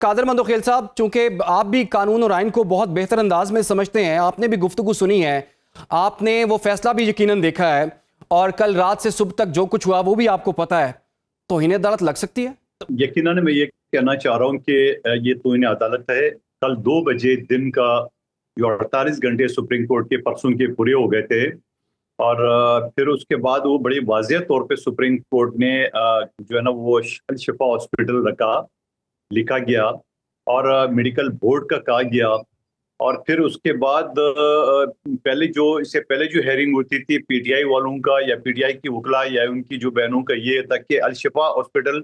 قادر مندوخیل صاحب، چونکہ آپ بھی قانون اور آئین کو بہت بہتر انداز میں سمجھتے ہیں، آپ نے بھی گفتگو سنی ہے، آپ نے وہ فیصلہ بھی یقیناً دیکھا ہے، اور کل رات سے صبح تک جو کچھ ہوا وہ بھی آپ کو پتا ہے، توہین عدالت لگ سکتی ہے؟ یقیناً میں یہ کہنا چاہ رہا ہوں کہ یہ توہین عدالت ہے۔ کل 2 بجے دن کا جو 48 گھنٹے سپریم کورٹ کے پرسوں کے پورے ہو گئے تھے، اور پھر اس کے بعد وہ بڑی واضح طور پہ سپریم کورٹ نے جو ہے نا وہ الشفا ہاسپٹل لکھا گیا اور میڈیکل بورڈ کا کہا گیا، اور پھر اس کے بعد اس سے پہلے جو ہیئرنگ ہوتی تھی پی ٹی آئی والوں کا یا پی ٹی آئی کی وکلا یا ان کی جو بہنوں کا، یہ تھا کہ الشفا ہاسپٹل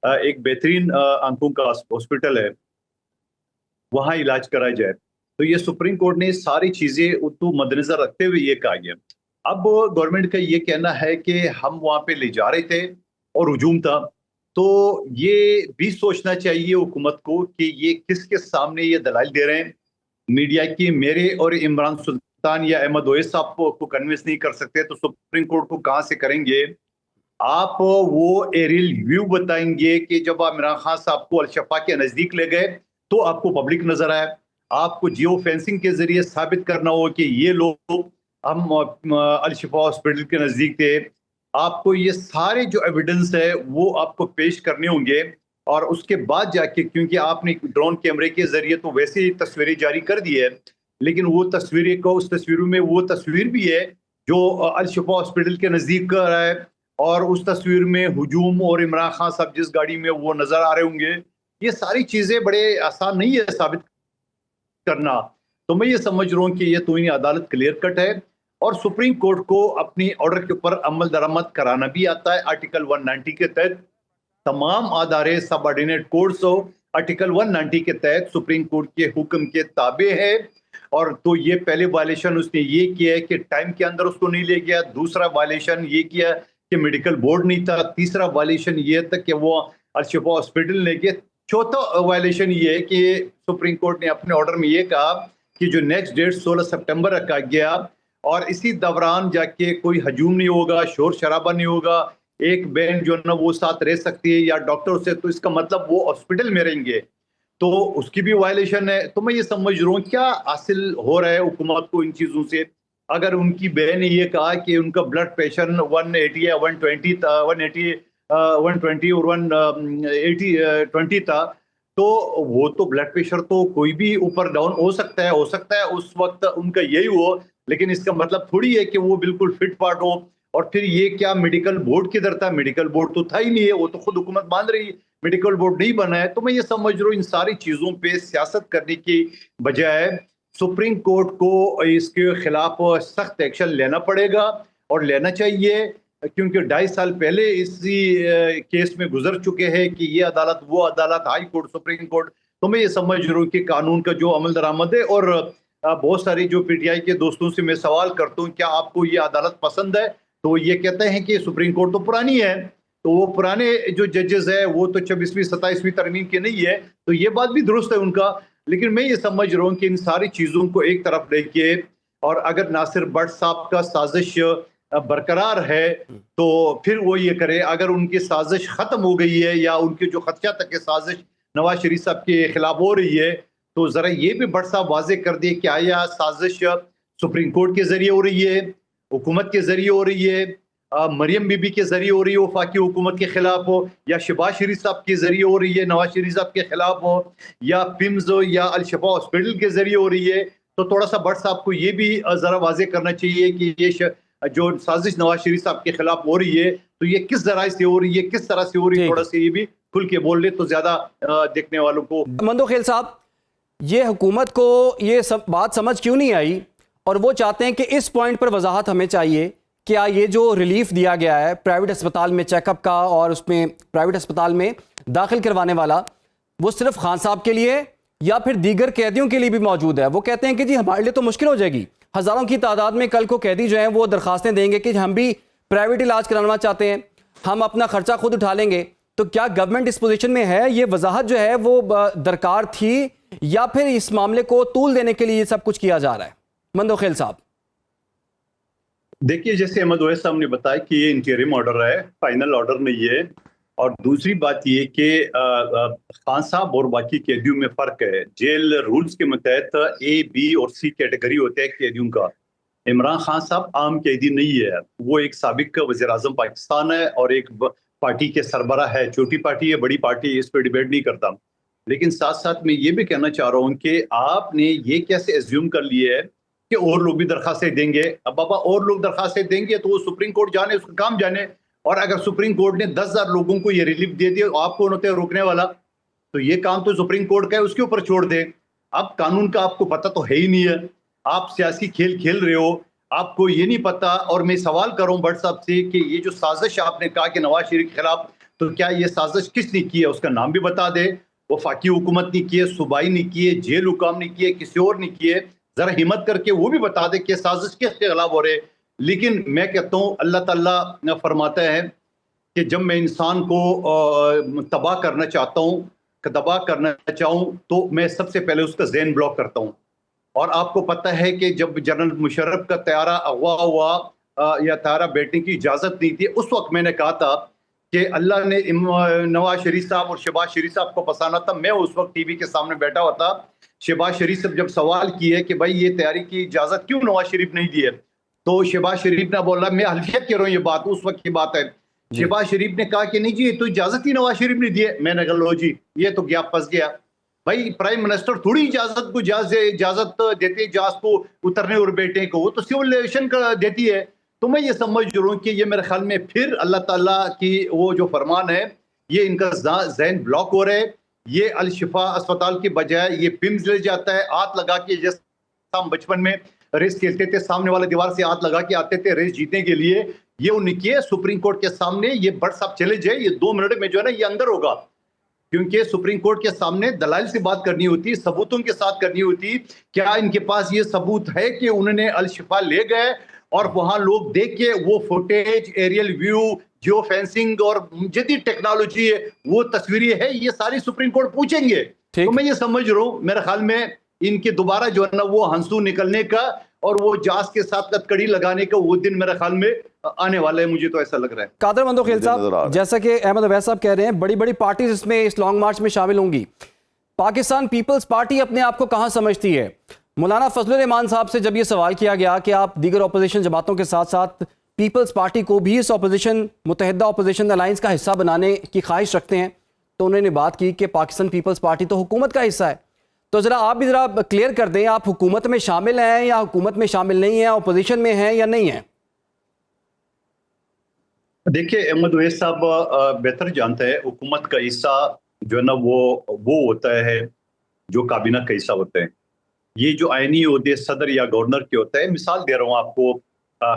ایک بہترین آنکھوں کا ہاسپٹل ہے، وہاں علاج کرایا جائے۔ تو یہ سپریم کورٹ نے ساری چیزیں تو مد نظر رکھتے ہوئے یہ کہا گیا۔ اب گورنمنٹ کا یہ کہنا ہے کہ ہم وہاں پہ لے جا رہے تھے اور ہجوم تھا، تو یہ بھی سوچنا چاہیے حکومت کو کہ یہ کس کے سامنے یہ دلائل دے رہے ہیں۔ میڈیا کی میرے اور عمران سلطان یا احمد اویس صاحب کو کنوینس نہیں کر سکتے تو سپریم کورٹ کو کہاں سے کریں گے؟ آپ وہ ایریل ویو بتائیں گے کہ جب آپ عمران خان صاحب کو الشفا کے نزدیک لے گئے تو آپ کو پبلک نظر آیا، آپ کو جیو فینسنگ کے ذریعے ثابت کرنا ہو کہ یہ لوگ ہم الشفا ہاسپٹل کے نزدیک تھے، آپ کو یہ سارے جو ایویڈنس ہے وہ آپ کو پیش کرنے ہوں گے، اور اس کے بعد جا کے، کیونکہ آپ نے ڈرون کیمرے کے ذریعے تو ویسے ہی تصویریں جاری کر دی ہے، لیکن وہ تصویریں کو اس تصویروں میں وہ تصویر بھی ہے جو الشفا ہاسپٹل کے نزدیک کا رہا ہے، اور اس تصویر میں ہجوم اور عمران خان صاحب جس گاڑی میں وہ نظر آ رہے ہوں گے۔ یہ ساری چیزیں بڑے آسان نہیں ہے ثابت کرنا، تو میں یہ سمجھ رہا ہوں کہ یہ توہین عدالت کلیئر کٹ ہے، اور سپریم کورٹ کو اپنی آرڈر کے اوپر عمل درآمد کرانا بھی آتا ہے۔ آرٹیکل 190 کے تحت تمام ادارے سب آرڈینیٹ کورٹس آرٹیکل 190 کے تحت سپریم کورٹ کے حکم کے تابع ہے، اور تو یہ پہلے وائلیشن اس نے یہ کیا ہے کہ ٹائم کے اندر اس کو نہیں لے گیا، دوسرا وائلیشن یہ کیا کہ میڈیکل بورڈ نہیں تھا، تیسرا وائلیشن یہ تھا کہ وہ الشفا ہاسپٹل لے گئے، چوتھا وائلیشن یہ ہے کہ سپریم کورٹ نے اپنے آرڈر میں یہ کہا کہ جو نیکسٹ ڈیٹ 16 سپٹمبر رکھا گیا، اور اسی دوران جا کے کوئی ہجوم نہیں ہوگا، شور شرابہ نہیں ہوگا، ایک بہن جو نا وہ ساتھ رہ سکتی ہے یا ڈاکٹر سے، تو اس کا مطلب وہ ہاسپٹل میں رہیں گے، تو اس کی بھی وائلیشن ہے۔ تو میں یہ سمجھ رہا ہوں کیا حاصل ہو رہا ہے حکومت کو ان چیزوں سے؟ اگر ان کی بہن نے یہ کہا کہ ان کا بلڈ پریشر 180 یا 120 تھا، 120 اور 120 تھا، تو وہ تو بلڈ پریشر تو کوئی بھی اوپر ڈاؤن ہو سکتا ہے اس وقت ان کا یہی ہو، لیکن اس کا مطلب تھوڑی ہے کہ وہ بالکل فٹ پاٹ ہو۔ اور پھر یہ کیا میڈیکل بورڈ کدھر تھا؟ میڈیکل بورڈ تو تھا ہی نہیں ہے، وہ تو خود حکومت مان رہی ہے میڈیکل بورڈ نہیں بنا ہے۔ تو میں یہ سمجھ رہا ہوں ان ساری چیزوں پہ سیاست کرنے کی بجائے سپریم کورٹ کو اس کے خلاف سخت ایکشن لینا پڑے گا، اور لینا چاہیے، کیونکہ 2.5 سال پہلے اسی کیس میں گزر چکے ہیں کہ یہ عدالت وہ عدالت، ہائی کورٹ، سپریم کورٹ۔ تو میں یہ سمجھ رہا ہوں کہ قانون کا جو عمل درآمد ہے، اور بہت ساری جو پی ٹی آئی کے دوستوں سے میں سوال کرتا ہوں کیا آپ کو یہ عدالت پسند ہے، تو یہ کہتے ہیں کہ سپریم کورٹ تو پرانی ہے، تو وہ پرانے جو ججز ہے وہ تو 26ویں 27ویں ترمیم کے نہیں ہے، تو یہ بات بھی درست ہے ان کا، لیکن میں یہ سمجھ رہا ہوں کہ ان ساری چیزوں کو ایک طرف لے کے، اور اگر ناصر بٹ صاحب کا سازش برقرار ہے تو پھر وہ یہ کرے، اگر ان کی سازش ختم ہو گئی ہے یا ان کے جو خدشہ تک سازش نواز شریف صاحب کے خلاف ہو رہی ہے، تو ذرا یہ بھی بٹ صاحب واضح کر دے کہ آیا سازش سپریم کورٹ کے ذریعے ہو رہی ہے، حکومت کے ذریعے ہو رہی ہے، مریم بی بی کے ذریعے ہو رہی ہے وفاقی حکومت کے خلاف ہو، یا شہباز شریف صاحب کے ذریعے ہو رہی ہے نواز شریف صاحب کے خلاف ہو، یا پمز یا الشفا ہاسپٹل کے ذریعے ہو رہی ہے، تو تھوڑا سا بٹ صاحب کو یہ بھی ذرا واضح کرنا چاہیے کہ یہ جو سازش نواز شریف صاحب کے خلاف ہو رہی ہے تو یہ کس ذرائع سے ہو رہی ہے، کس طرح سے ہو رہی ہے، تھوڑا سا یہ بھی کھل کے بول لے تو زیادہ دیکھنے والوں کو۔ مندوخیل صاحب، یہ حکومت کو یہ سب بات سمجھ کیوں نہیں آئی، اور وہ چاہتے ہیں کہ اس پوائنٹ پر وضاحت ہمیں چاہیے، کیا یہ جو ریلیف دیا گیا ہے پرائیویٹ اسپتال میں چیک اپ کا، اور اس میں پرائیویٹ اسپتال میں داخل کروانے والا، وہ صرف خان صاحب کے لیے یا پھر دیگر قیدیوں کے لیے بھی موجود ہے؟ وہ کہتے ہیں کہ جی ہمارے لیے تو مشکل ہو جائے گی، ہزاروں کی تعداد میں کل کو قیدی جو ہیں وہ درخواستیں دیں گے کہ ہم بھی پرائیویٹ علاج کرانا چاہتے ہیں، ہم اپنا خرچہ خود اٹھا لیں گے، تو کیا گورنمنٹ اس پوزیشن میں ہے؟ یہ وضاحت جو ہے وہ درکار تھی، یا پھر اس معاملے کو طول دینے کے لیے یہ سب کچھ کیا جا رہا ہے؟ مندوخیل صاحب دیکھیے، جیسے احمد اویس صاحب نے بتایا کہ یہ انٹریم آرڈر ہے، فائنل آرڈر نہیں ہے، اور دوسری بات یہ کہ خان صاحب اور باقی قیدیوں میں فرق ہے. جیل رولز کے متحد اے بی اور سی کیٹیگری ہوتے ہیں قیدیوں کا. عمران خان صاحب عام قیدی نہیں ہے, وہ ایک سابق وزیر اعظم پاکستان ہے اور ایک پارٹی کے سربراہ ہے. چھوٹی پارٹی ہے بڑی پارٹی, اس پہ ڈیبیٹ نہیں کرتا. لیکن ساتھ ساتھ میں یہ بھی کہنا چاہ رہا ہوں کہ آپ نے یہ کیسے ایزیوم کر لیا ہے کہ اور لوگ بھی درخواستیں دیں گے. اب بابا اور لوگ درخواستیں دیں گے تو وہ سپریم کورٹ جانے, اس کا کام جانے. اور اگر سپریم کورٹ نے 10,000 لوگوں کو یہ ریلیف دے دیا, آپ کون ہوتے ہیں روکنے والا؟ تو یہ کام تو سپریم کورٹ کا ہے, اس کے اوپر چھوڑ دیں. اب قانون کا آپ کو پتہ تو ہے ہی نہیں ہے, آپ سیاسی کھیل کھیل رہے ہو, آپ کو یہ نہیں پتا. اور میں سوال کر رہا ہوں بٹ صاحب سے کہ یہ جو سازش آپ نے کہا کہ نواز شریف کے خلاف, تو کیا یہ سازش کس نے کی ہے؟ اس کا نام بھی بتا دے. وفاقی حکومت نے کی ہے, صوبائی نے کی ہے, جیل حکام نے کی ہے, کسی اور نے کی ہے؟ ذرا ہمت کر کے وہ بھی بتا دے کہ سازش کس کے خلاف ہو رہے. لیکن میں کہتا ہوں اللہ تعالیٰ فرماتا ہے کہ جب میں انسان کو تباہ کرنا چاہتا ہوں, تباہ کرنا چاہوں تو میں سب سے پہلے اس کا ذہن بلاک کرتا ہوں. اور آپ کو پتہ ہے کہ جب جنرل مشرف کا طیارہ اغوا ہوا یا طیارہ بیٹھنے کی اجازت نہیں تھی, اس وقت میں نے کہا تھا کہ اللہ نے نواز شریف صاحب اور شہباز شریف صاحب کو پسانا تھا. میں اس وقت ٹی وی کے سامنے بیٹھا ہوا تھا. شہباز شریف صاحب جب سوال کیے کہ بھائی یہ تیاری کی اجازت کیوں نواز شریف نہیں دی ہے, تو شہباز شریف نے بولا, میں حلفیت کہہ رہا ہوں, یہ بات اس وقت کی بات ہے. شہباز شریف نے کہا کہ نہیں جی یہ تو اجازت ہی نواز شریف نے دی ہے. میں نے کہا لو جی یہ تو گیا پھنس گیا. بھائی پرائم منسٹر تھوڑی اجازت کو اجازت دیتے جہاز کو اترنے اور بیٹھنے کو, وہ تو سول ایویشن کا دیتی ہے. تو میں یہ سمجھ رہا ہوں کہ یہ میرے خیال میں پھر اللہ تعالیٰ کی وہ جو فرمان ہے یہ ان کا ذہن بلاک ہو رہا ہے. یہ الشفا اسپتال کی بجائے یہ پمز لے جاتا ہے, ہاتھ لگا کے, جیسے ہم بچپن میں ریس کھیلتے تھے, سامنے والے دیوار سے ہاتھ لگا کے آتے تھے ریس جیتنے کے لیے. یہ انہیں کیے سپریم کورٹ کے سامنے, یہ بٹ صاحب چلے جائے, یہ 2 منٹ میں جو ہے نا یہ اندر ہوگا, کیونکہ سپریم کورٹ کے سامنے دلائل سے بات کرنی ہوتی, ثبوتوں کے ساتھ کرنی ہوتی. کیا ان کے پاس یہ ثبوت ہے کہ انہوں نے الشفا لے گئے اور وہاں لوگ دیکھ کے وہ footage, aerial view, geo fencing اور جدید ٹیکنالوجی ہے وہ تصویری ہے, یہ ساری سپریم کورٹ پوچھیں گے. تو میں یہ سمجھ رہا ہوں میرے خیال میں ان کے دوبارہ جو ہے نا وہ ہنسو نکلنے کا اور وہ جاز کے ساتھ کڑی لگانے کا وہ دن میرے خیال میں آنے والا ہے, مجھے تو ایسا لگ رہا ہے. قادر مندوخیل صاحب, جیسا کہ احمد اویس صاحب کہہ رہے ہیں بڑی بڑی پارٹیز اس میں اس لانگ مارچ میں شامل ہوں گی. پاکستان پیپلز پارٹی اپنے آپ کو کہاں سمجھتی ہے؟ مولانا فضل الرحمان صاحب سے جب یہ سوال کیا گیا کہ آپ دیگر اپوزیشن جماعتوں کے ساتھ ساتھ پیپلز پارٹی کو بھی اس اپوزیشن متحدہ اپوزیشن الائنس کا حصہ بنانے کی خواہش رکھتے ہیں, تو انہوں نے بات کی کہ پاکستان پیپلز پارٹی تو حکومت کا حصہ ہے. تو ذرا آپ بھی ذرا کلیئر کر دیں, آپ حکومت میں شامل ہیں یا حکومت میں شامل نہیں ہیں, اپوزیشن میں ہیں یا نہیں ہیں؟ دیکھیں احمد اویس صاحب بہتر جانتا ہے حکومت کا حصہ جو ہے نا وہ ہوتا ہے جو کابینہ کا حصہ ہوتا ہے. یہ جو آئینی عہدے صدر یا گورنر کے ہوتا ہے, مثال دے رہا ہوں آپ کو,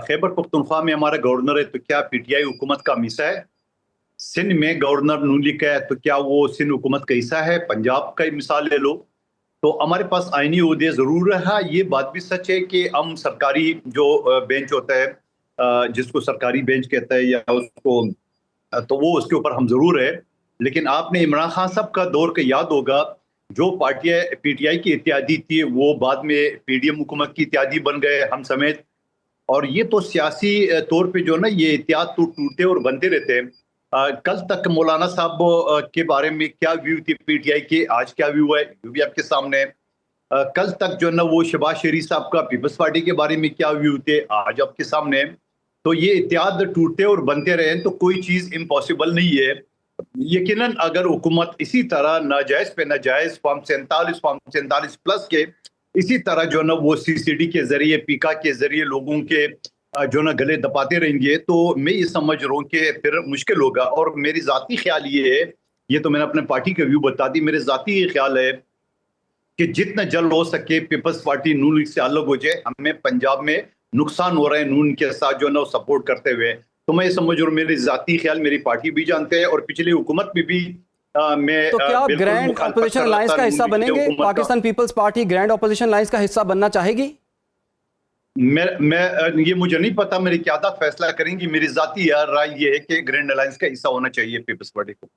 خیبر پختونخوا میں ہمارا گورنر ہے تو کیا پی ٹی آئی حکومت کا حصہ ہے؟ سندھ میں گورنر نون لیگ کا ہے تو کیا وہ سندھ حکومت کا حصہ ہے؟ پنجاب کا مثال لے لو. تو ہمارے پاس آئینی عہدے ضرور رہا. یہ بات بھی سچ ہے کہ ہم سرکاری جو بینچ ہوتا ہے جس کو سرکاری بینچ کہتا ہے یا اس کو, تو وہ اس کے اوپر ہم ضرور ہے. لیکن آپ نے عمران خان صاحب کا دور کا یاد ہوگا, جو پارٹیاں پی ٹی آئی کی اتحادی تھی وہ بعد میں پی ڈی ایم حکومت کی اتحادی بن گئے ہم سمیت. اور یہ تو سیاسی طور پہ جو نا یہ اتحاد تو ٹوٹتے اور بنتے رہتے ہیں. کل تک مولانا صاحب کے بارے میں کیا ویو تھی پی ٹی آئی کے, آج کیا ویو ہے وہ بھی آپ کے سامنے ہے. کل تک جو ہے نا وہ شہباز شریف صاحب کا پیپلز پارٹی کے بارے میں کیا ویو تھے, آج آپ کے سامنے ہے. تو یہ اتحاد ٹوٹتے اور بنتے رہے تو کوئی چیز امپاسبل نہیں ہے. یقیناً اگر حکومت اسی طرح ناجائز پہ ناجائز فارم 47 پلس کے اسی طرح جو ہے نا وہ سی سی ڈی کے ذریعے, پیکا کے ذریعے لوگوں کے جو نا گلے دباتے رہیں گے, تو میں یہ سمجھ رہا ہوں کہ پھر مشکل ہوگا. اور میری ذاتی خیال یہ ہے, یہ تو میں نے اپنے پارٹی کا ویو بتا دی, میرے ذاتی یہ خیال ہے کہ جتنا جلد ہو سکے پیپلز پارٹی نون لیگ سے الگ ہو جائے. ہمیں پنجاب میں نقصان ہو رہا ہے نون کے ساتھ جو ہے نا سپورٹ کرتے ہوئے. تو میں یہ سمجھ رہا ہوں, میری ذاتی خیال میری پارٹی بھی جانتے ہیں اور پچھلی حکومت میں بھی میں. تو کیا آپ گرینڈ اپوزیشن الائنس کا حصہ بنیں گے؟ Pakistan Peoples Party Grand Opposition Alliance کا حصہ بننا چاہے گی؟ میں یہ مجھے نہیں پتا, میری قیادت فیصلہ کریں گی. میری ذاتی رائے یہ ہے کہ گرینڈ الائنس کا حصہ ہونا چاہیے پیپلز پارٹی کو.